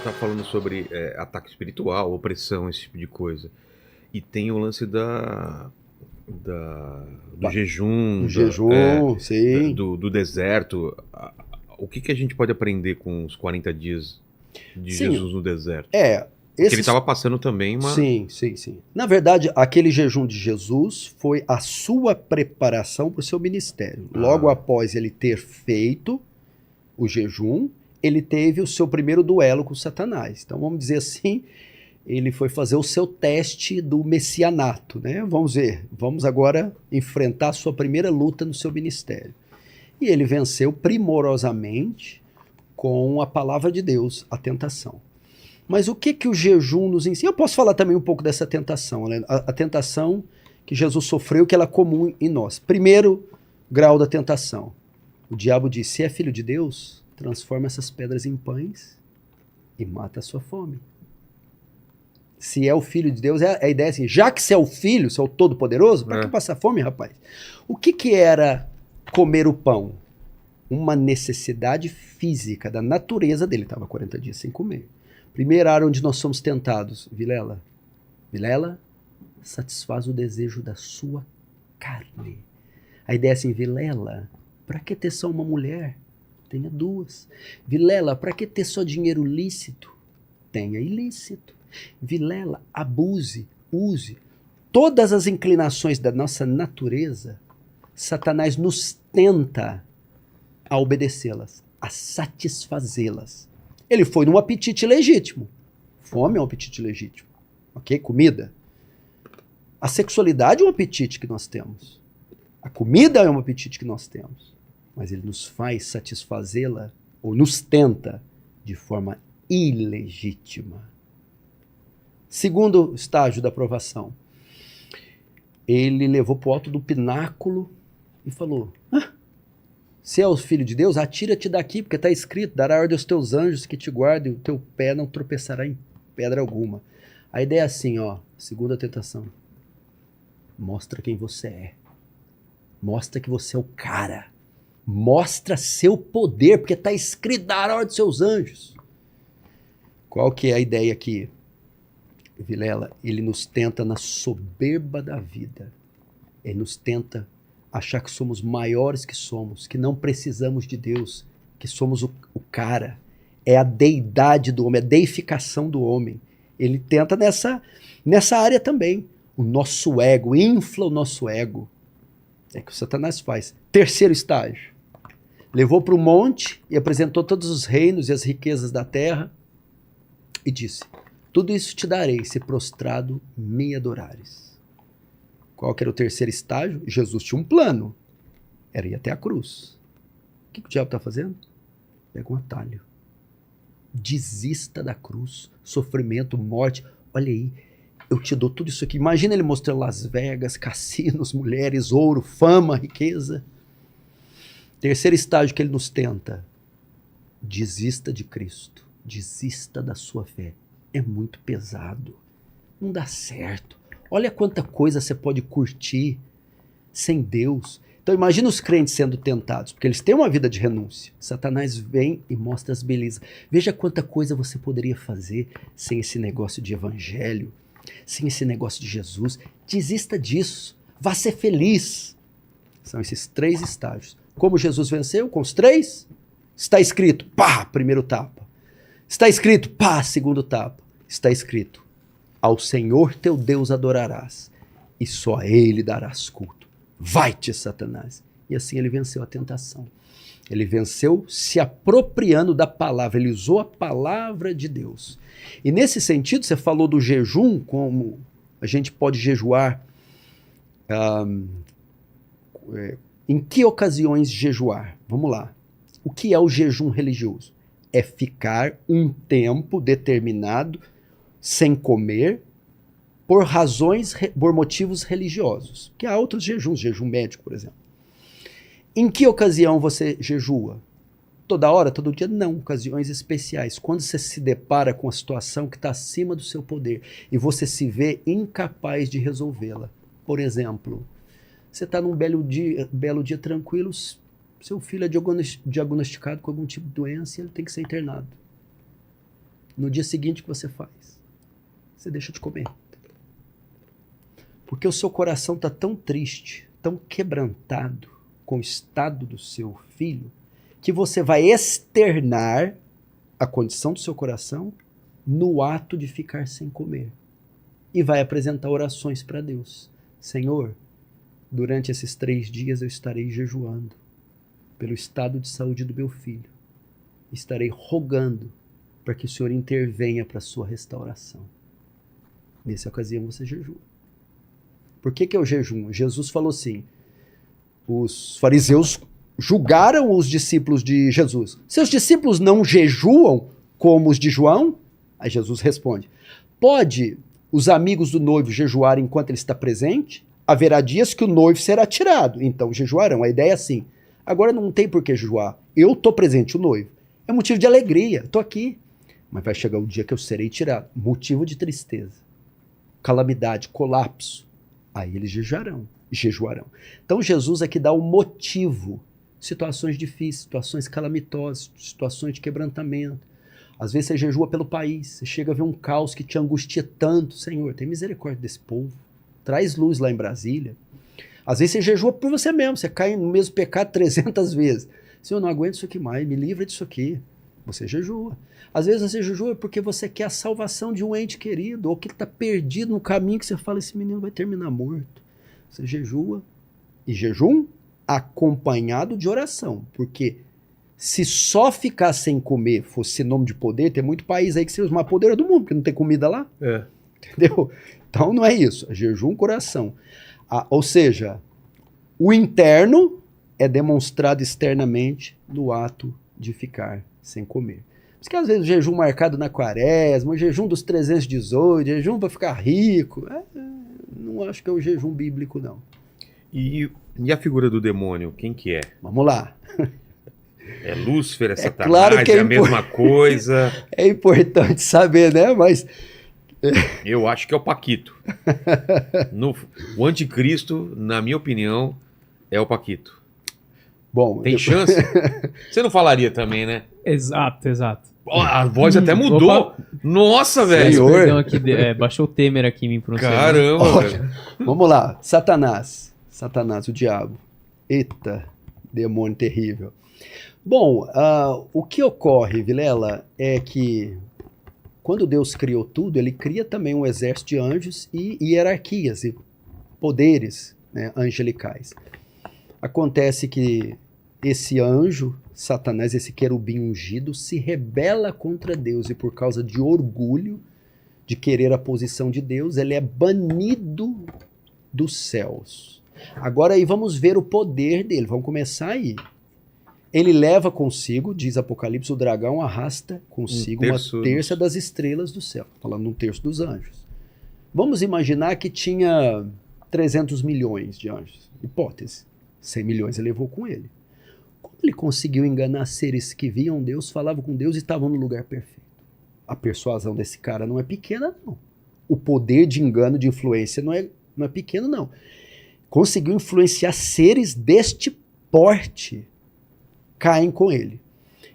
tá falando sobre, ataque espiritual, opressão, esse tipo de coisa. E tem o lance da do Ba- O jejum, jejum, sim. do deserto. O que que a gente pode aprender com os 40 dias de Sim, Jesus no deserto? é. Porque ele Esses. estava passando também uma. Sim, sim, sim. Na verdade, aquele jejum de Jesus foi a sua preparação para o seu ministério. Logo Ah, após ele ter feito o jejum, ele teve o seu primeiro duelo com Satanás. Então, vamos dizer assim, ele foi fazer o seu teste do messianato, né? Vamos ver, vamos agora enfrentar a sua primeira luta no seu ministério. E ele venceu primorosamente com a palavra de Deus, a tentação. Mas o que que o jejum nos ensina? Eu posso falar também um pouco dessa tentação, né? A tentação que Jesus sofreu, que ela é comum em nós. Primeiro grau da tentação. O diabo diz: se é filho de Deus, transforma essas pedras em pães e mata a sua fome. Se é o filho de Deus, é a ideia assim, já que você é o filho, você é o todo-poderoso, para que é. passar fome, rapaz? O que que era comer o pão? Uma necessidade física da natureza dele. Estava 40 dias sem comer. Primeira área onde nós somos tentados, Vilela. Vilela, satisfaz o desejo da sua carne. A ideia é assim, Vilela, para que ter só uma mulher? Tenha duas. Vilela, para que ter só dinheiro lícito? Tenha ilícito. Vilela, abuse, use. Todas as inclinações da nossa natureza, Satanás nos tenta a obedecê-las, a satisfazê-las. Ele foi num apetite legítimo. Fome é um apetite legítimo. Ok? Comida. A sexualidade é um apetite que nós temos. A comida é um apetite que nós temos. Mas ele nos faz satisfazê-la, ou nos tenta, de forma ilegítima. Segundo estágio da aprovação. Ele levou para o alto do pináculo e falou: se é o filho de Deus, atira-te daqui, porque está escrito: dará ordem aos teus anjos que te guardem, o teu pé não tropeçará em pedra alguma. A ideia é assim, ó, segunda tentação. Mostra quem você é. Mostra que você é o cara. Mostra seu poder, porque está escrito: dará ordem aos seus anjos. Qual que é a ideia aqui, Vilela? Ele nos tenta na soberba da vida. Ele nos tenta achar que somos maiores que somos, que não precisamos de Deus, que somos o cara. É a deidade do homem, a deificação do homem. Ele tenta nessa área também. O nosso ego, infla o nosso ego. É o que o Satanás faz. Terceiro estágio. Levou para o monte e apresentou todos os reinos e as riquezas da terra e disse: tudo isso te darei se prostrado me adorares. Qual que era o terceiro estágio? Jesus tinha um plano. Era ir até a cruz. O que o diabo está fazendo? Pega um atalho. Desista da cruz. Sofrimento, morte. Olha aí, eu te dou tudo isso aqui. Imagina ele mostrando Las Vegas, cassinos, mulheres, ouro, fama, riqueza. Terceiro estágio que ele nos tenta. Desista de Cristo. Desista da sua fé. É muito pesado. Não dá certo. Olha quanta coisa você pode curtir sem Deus. Então imagina os crentes sendo tentados, porque eles têm uma vida de renúncia. Satanás vem e mostra as belezas. Veja quanta coisa você poderia fazer sem esse negócio de evangelho, sem esse negócio de Jesus. Desista disso. Vá ser feliz. São esses três estágios. Como Jesus venceu com os três? Está escrito, pá, primeiro tapa. Está escrito, pá, segundo tapa. Está escrito: ao Senhor teu Deus adorarás, e só a Ele darás culto. Vai-te, Satanás. E assim ele venceu a tentação. Ele venceu se apropriando da palavra. Ele usou a palavra de Deus. E nesse sentido, você falou do jejum, como a gente pode jejuar. Em que ocasiões jejuar? Vamos lá. O que é o jejum religioso? É ficar um tempo determinado sem comer por motivos religiosos. Que há outros jejuns, jejum médico, por exemplo. Em que ocasião você jejua? Toda hora, todo dia? Não, ocasiões especiais. Quando você se depara com a situação que está acima do seu poder e você se vê incapaz de resolvê-la. Por exemplo, você está num belo dia tranquilo, seu filho é diagnosticado com algum tipo de doença e ele tem que ser internado. No dia seguinte, o que você faz? Você deixa de comer. Porque o seu coração está tão triste, tão quebrantado com o estado do seu filho, que você vai externar a condição do seu coração no ato de ficar sem comer. E vai apresentar orações para Deus. Senhor, durante esses 3 dias eu estarei jejuando pelo estado de saúde do meu filho. Estarei rogando para que o Senhor intervenha para a sua restauração. Nessa ocasião você jejua. Por que é o jejum? Jesus falou assim, os fariseus julgaram os discípulos de Jesus. Seus discípulos não jejuam como os de João? Aí Jesus responde, pode os amigos do noivo jejuarem enquanto ele está presente? Haverá dias que o noivo será tirado, então jejuarão. A ideia é assim, agora não tem por que jejuar, eu estou presente, o noivo. É motivo de alegria, estou aqui. Mas vai chegar o dia que eu serei tirado, motivo de tristeza, calamidade, colapso. Aí eles jejuarão. Então Jesus aqui dá o motivo, situações difíceis, situações calamitosas, situações de quebrantamento. Às vezes você jejua pelo país, você chega a ver um caos que te angustia tanto. Senhor, tem misericórdia desse povo, traz luz lá em Brasília. Às vezes você jejua por você mesmo, você cai no mesmo pecado 300 vezes. Senhor, eu não aguento isso aqui mais, me livra disso aqui. Você jejua. Às vezes você jejua porque você quer a salvação de um ente querido, ou que está perdido no caminho que você fala, esse menino vai terminar morto. Você jejua, e jejum acompanhado de oração, porque se só ficar sem comer fosse sinônimo de poder, tem muito país aí que se usa mais poder do mundo, porque não tem comida lá. Entendeu? Então não é isso, é jejum, coração. Ou seja, o interno é demonstrado externamente no ato de ficar sem comer. Por isso que às vezes o jejum marcado na quaresma, o jejum dos 318, jejum para ficar rico, não acho que é o jejum bíblico, não. E a figura do demônio, quem que é? Vamos lá. É Lúcifer, é Satanás, claro que é a mesma coisa? É importante saber, né? Mas eu acho que é o Paquito. O anticristo, na minha opinião, é o Paquito. Bom, tem chance? Você não falaria também, né? Exato. Oh, a voz até mudou. Opa. Nossa, velho. Perdão aqui, baixou o Temer aqui em mim pronunciando. Caramba, velho. Vamos lá. Satanás, o diabo. Eita, demônio terrível. Bom, o que ocorre, Vilela, é que quando Deus criou tudo, ele cria também um exército de anjos e hierarquias e poderes, né, angelicais. Acontece que esse anjo, Satanás, esse querubim ungido, se rebela contra Deus e por causa de orgulho, de querer a posição de Deus, ele é banido dos céus. Agora aí vamos ver o poder dele, vamos começar aí. Ele leva consigo, diz Apocalipse, o dragão arrasta consigo uma terça das estrelas do céu, falando 1/3 dos anjos. Vamos imaginar que tinha 300 milhões de anjos, hipótese. 100 milhões ele levou com ele. Como ele conseguiu enganar seres que viam Deus, falavam com Deus e estavam no lugar perfeito? A persuasão desse cara não é pequena, não. O poder de engano, de influência não é pequeno, não. Conseguiu influenciar seres deste porte, caem com ele.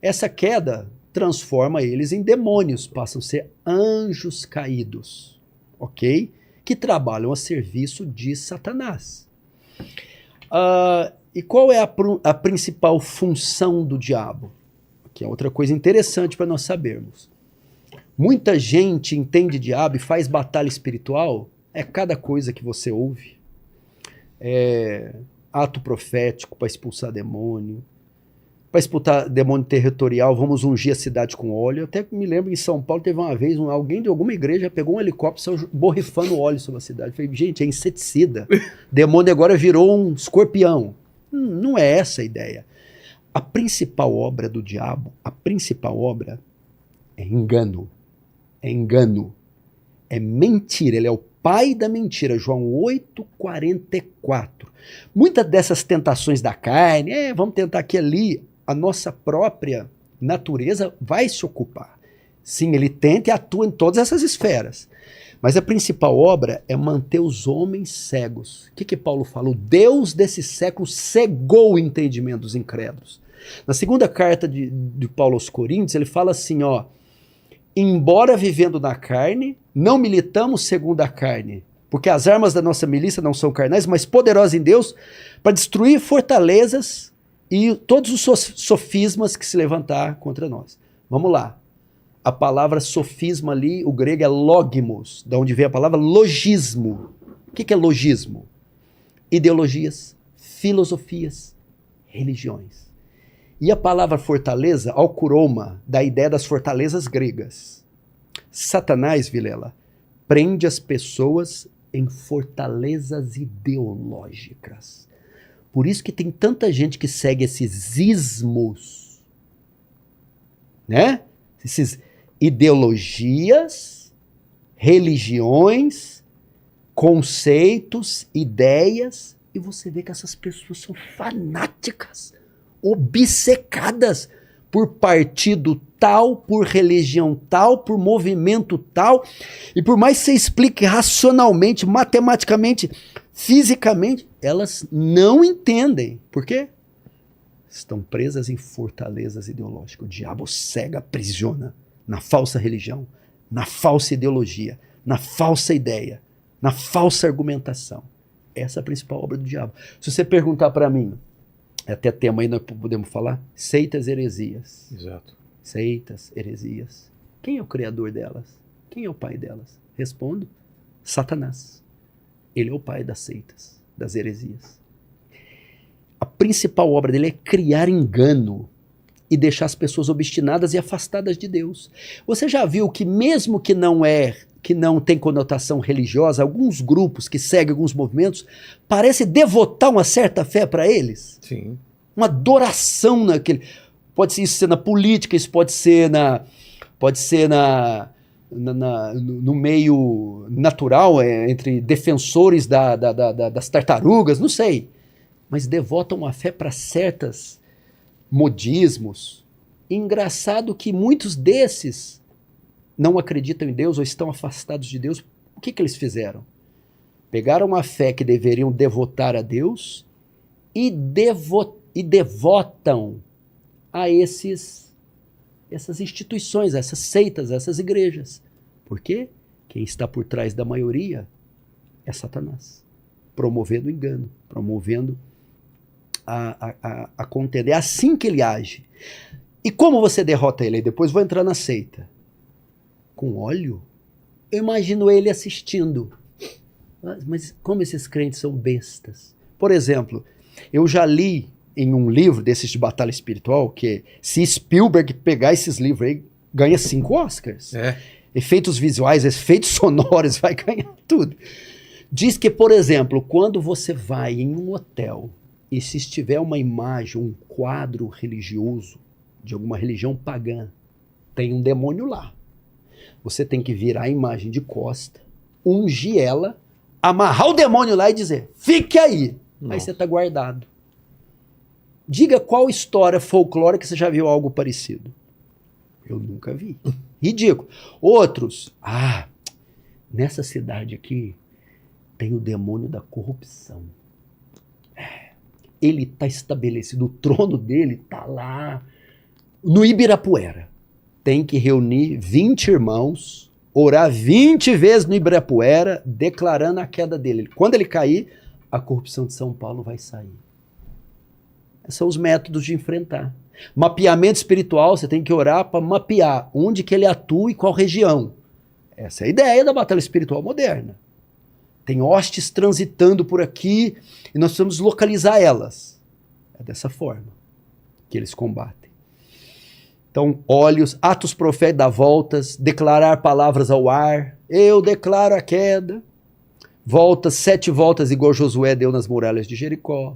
Essa queda transforma eles em demônios, passam a ser anjos caídos, ok? Que trabalham a serviço de Satanás. E qual é a principal função do diabo? Que é outra coisa interessante para nós sabermos. Muita gente entende diabo e faz batalha espiritual, é cada coisa que você ouve. É ato profético para expulsar demônio, para expulsar demônio territorial, vamos ungir a cidade com óleo. Eu até me lembro em São Paulo, teve uma vez, alguém de alguma igreja pegou um helicóptero borrifando óleo sobre a cidade. Eu falei, gente, é inseticida. Demônio agora virou um escorpião. Não é essa a ideia. A principal obra do diabo, é engano. É engano. É mentira. Ele é o pai da mentira. João 8,44. Muitas dessas tentações da carne, vamos tentar aqui e ali, a nossa própria natureza vai se ocupar. Sim, ele tenta e atua em todas essas esferas. Mas a principal obra é manter os homens cegos. O que Paulo fala? O Deus desse século cegou o entendimento dos incrédulos. Na segunda carta de Paulo aos Coríntios, ele fala assim, embora vivendo na carne, não militamos segundo a carne, porque as armas da nossa milícia não são carnais, mas poderosas em Deus para destruir fortalezas e todos os sofismas que se levantar contra nós. Vamos lá. A palavra sofisma ali, o grego é logmos, da onde vem a palavra logismo. O que é logismo? Ideologias, filosofias, religiões. E a palavra fortaleza, alcuroma, da ideia das fortalezas gregas. Satanás, Vilela, prende as pessoas em fortalezas ideológicas. Por isso que tem tanta gente que segue esses ismos, né? Esses ideologias, religiões, conceitos, ideias, e você vê que essas pessoas são fanáticas, obcecadas por partido tal, por religião tal, por movimento tal, e por mais que você explique racionalmente, matematicamente, fisicamente, elas não entendem. Por quê? Estão presas em fortalezas ideológicas. O diabo cega, aprisiona na falsa religião, na falsa ideologia, na falsa ideia, na falsa argumentação. Essa é a principal obra do diabo. Se você perguntar para mim, até tema aí nós podemos falar, seitas, heresias. Exato. Seitas, heresias. Quem é o criador delas? Quem é o pai delas? Respondo, Satanás. Ele é o pai das seitas, das heresias. A principal obra dele é criar engano e deixar as pessoas obstinadas e afastadas de Deus. Você já viu que mesmo que não tem conotação religiosa, alguns grupos que seguem alguns movimentos, parece devotar uma certa fé para eles? Sim. Uma adoração naquele. Pode ser isso ser na política, isso pode ser no meio natural, entre defensores das tartarugas, não sei. Mas devotam uma fé para certas modismos. Engraçado que muitos desses não acreditam em Deus ou estão afastados de Deus. O que eles fizeram? Pegaram uma fé que deveriam devotar a Deus e devotam a essas instituições, a essas seitas, a essas igrejas. Por quê? Quem está por trás da maioria é Satanás, promovendo o engano, promovendo a contenda. É assim que ele age. E como você derrota ele? Depois vou entrar na seita. Com óleo? Eu imagino ele assistindo. Mas como esses crentes são bestas. Por exemplo, eu já li em um livro desses de batalha espiritual que se Spielberg pegar esses livros aí, ganha 5 Oscars. Efeitos visuais, efeitos sonoros, vai ganhar tudo. Diz que, por exemplo, quando você vai em um hotel e se estiver uma imagem, um quadro religioso de alguma religião pagã, tem um demônio lá. Você tem que virar a imagem de costa, ungir ela, amarrar o demônio lá e dizer, fique aí. Aí você está guardado. Diga qual história folclórica você já viu algo parecido. Eu nunca vi. Ridículo. Outros, nessa cidade aqui tem o demônio da corrupção. Ele está estabelecido, o trono dele está lá no Ibirapuera. Tem que reunir 20 irmãos, orar 20 vezes no Ibirapuera, declarando a queda dele. Quando ele cair, a corrupção de São Paulo vai sair. Esses são os métodos de enfrentar. Mapeamento espiritual, você tem que orar para mapear onde que ele atua e qual região. Essa é a ideia da batalha espiritual moderna. Tem hostes transitando por aqui e nós precisamos localizar elas. É dessa forma que eles combatem. Então, olhos, atos proféticos, dar voltas, declarar palavras ao ar. Eu declaro a queda. Voltas, 7 voltas igual Josué deu nas muralhas de Jericó.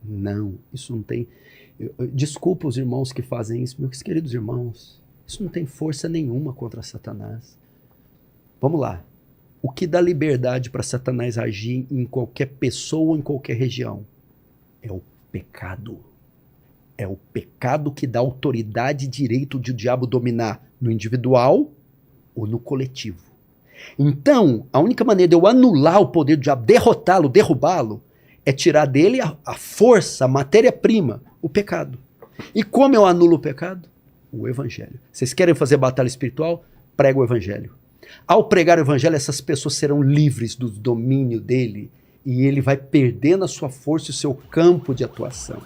Não, isso não tem... Desculpa os irmãos que fazem isso, meus queridos irmãos. Isso não tem força nenhuma contra Satanás. Vamos lá. O que dá liberdade para Satanás agir em qualquer pessoa ou em qualquer região? É o pecado. É o pecado que dá autoridade e direito de o diabo dominar no individual ou no coletivo. Então, a única maneira de eu anular o poder do diabo, derrotá-lo, derrubá-lo, é tirar dele a força, a matéria-prima, o pecado. E como eu anulo o pecado? O evangelho. Vocês querem fazer batalha espiritual? prega o evangelho. Ao pregar o evangelho, essas pessoas serão livres do domínio dele e ele vai perdendo a sua força e o seu campo de atuação.